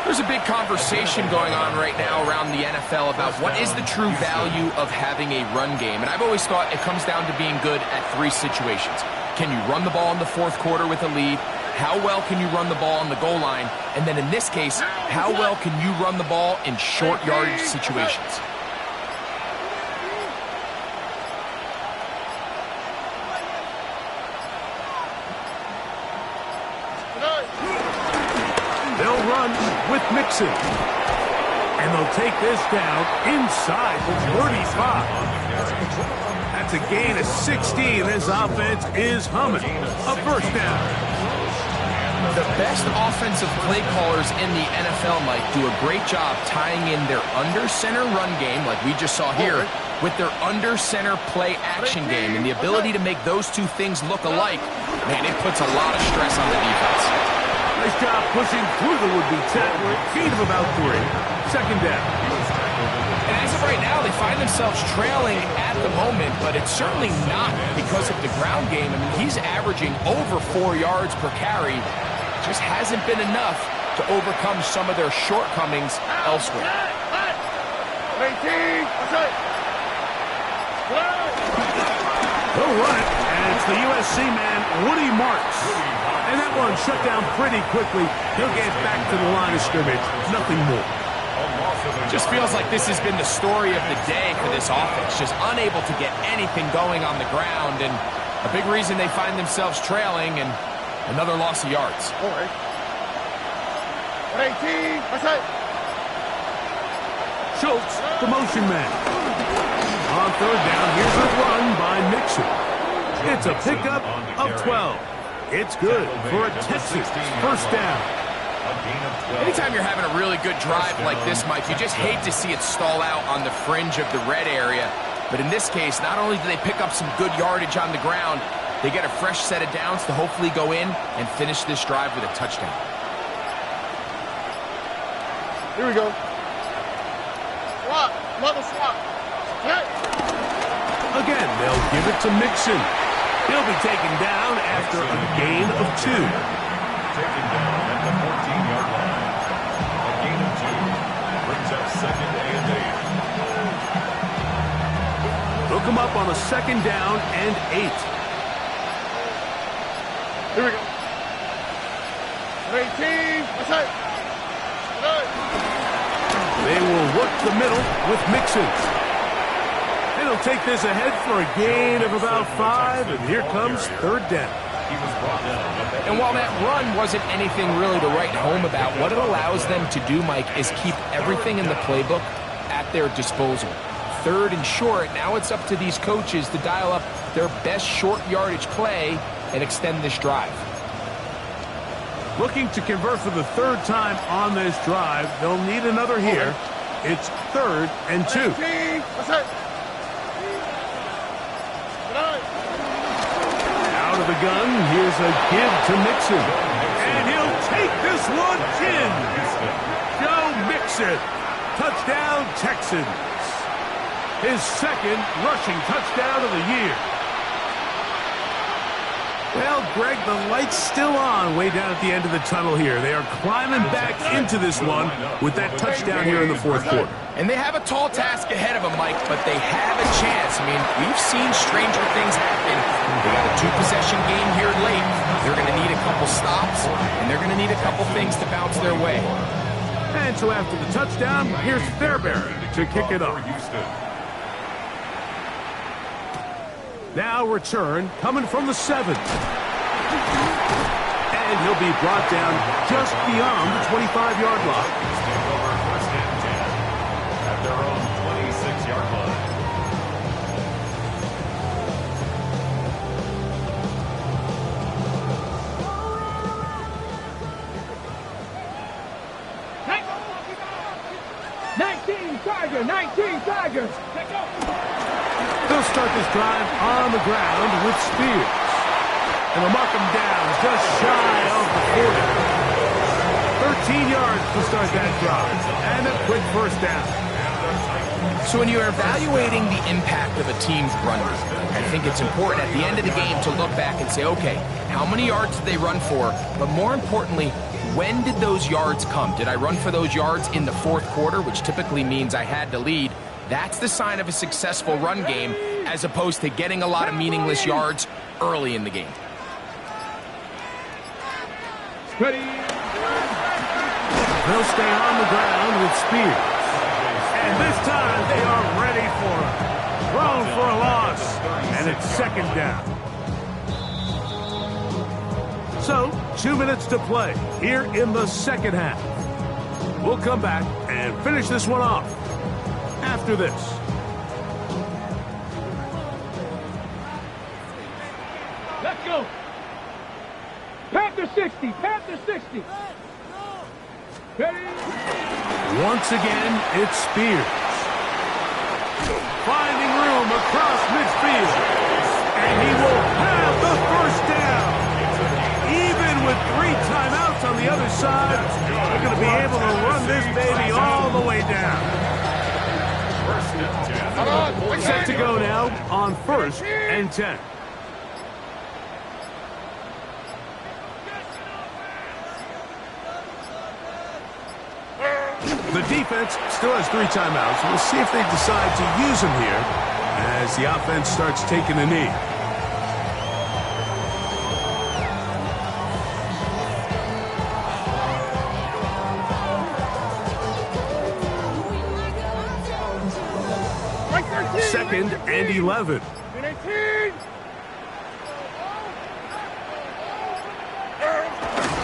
There's a big conversation going on right now around the NFL about what is the true value of having a run game. And I've always thought it comes down to being good at 3 situations. Can you run the ball in the 4th quarter with a lead? How well can you run the ball on the goal line? And then in this case, how well can you run the ball in short yardage situations? They'll run with Mixon. And they'll take this down inside the 35. That's a gain of 16. This offense is humming. A 1st down. The best offensive play callers in the NFL, Mike, do a great job tying in their under-center run game, like we just saw here, with their under-center play action game. And the ability to make those 2 things look alike, man, it puts a lot of stress on the defense. Nice job pushing through the would-be tackler. Gain of about 3. 2nd down. And as of right now, they find themselves trailing at the moment, but it's certainly not because of the ground game. I mean, he's averaging over 4 yards per carry. Just hasn't been enough to overcome some of their shortcomings elsewhere. 18. They'll run it, and it's the USC man, Woody Marks. And that one shut down pretty quickly. He'll get back to the line of scrimmage. Nothing more. Just feels like this has been the story of the day for this offense. Just unable to get anything going on the ground. And a big reason they find themselves trailing and another loss of yards. All right. 18. That's it. Schultz, the motion man. On 3rd down, here's a run by Mixon. It's a pickup of 12. It's good for a Texans first down. Anytime you're having a really good drive like this, Mike, you just hate to see it stall out on the fringe of the red area. But in this case, not only do they pick up some good yardage on the ground, they get a fresh set of downs to hopefully go in and finish this drive with a touchdown. Here we go. Swap. Another swap. Hey. Again, they'll give it to Mixon. He'll be taken down after a gain of 2. Taken down at the 14-yard line. A gain of 2 brings up second and 8. Hook him up on a second down and 8. Here we go. 18. That's it. They will work the middle with Mixon. And he'll take this ahead for a gain of about 5, and here comes third down. And while that run wasn't anything really to write home about, what it allows them to do, Mike, is keep everything in the playbook at their disposal. Third and short, now it's up to these coaches to dial up their best short yardage play and extend this drive. Looking to convert for the third time on this drive. They'll need another here. It's 3rd and 2. Out of the gun, here's a give to Mixon. And he'll take this one in. Joe Mixon. Touchdown, Texans. His second rushing touchdown of the year. Well, Greg, the light's still on way down at the end of the tunnel here. They are climbing back into this one with that touchdown here in the 4th quarter. And they have a tall task ahead of them, Mike, but they have a chance. I mean, we've seen stranger things happen. They got a 2-possession game here late. They're going to need a couple stops, and they're going to need a couple things to bounce their way. And so after the touchdown, here's Fairbairn to kick it off. Now return coming from the 7. And he'll be brought down just beyond the 25-yard line. First and 10 at their own 26-yard line. Tiger, 19 Tigers. They'll start this drive on the ground with Spears. And they'll mark him down just shy of the 40. 13 yards to start that drive. And a quick first down. So when you're evaluating the impact of a team's run, I think it's important at the end of the game to look back and say, okay, how many yards did they run for? But more importantly, when did those yards come? Did I run for those yards in the 4th quarter, which typically means I had to lead? That's the sign of a successful run game, as opposed to getting a lot of meaningless yards early in the game. Ready. They'll stay on the ground with Spears. And this time they are ready for him. Thrown for a loss. And it's second down. So, 2 minutes to play here in the second half. We'll come back and finish this one off after this. Let's go. Panther 60. Panther 60. Ready. Once again, it's Spears. Finding room across midfield. And he will have the first down. Even with 3 timeouts on the other side, they're going to be able to run this baby all the way down. Set to go now on 1st and 10. The defense still has 3 timeouts. We'll see if they decide to use them here as the offense starts taking a knee. Second and 11.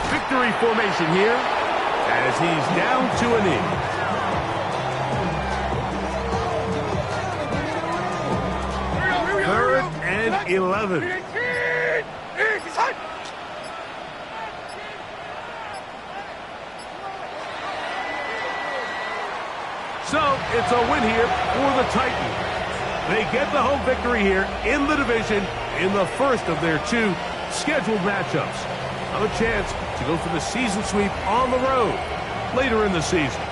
Victory formation here as he's down to a knee. Third and 11. it's a win here for the Titans. They get the home victory here in the division in the first of their 2 scheduled matchups. Have a chance to go for the season sweep on the road later in the season.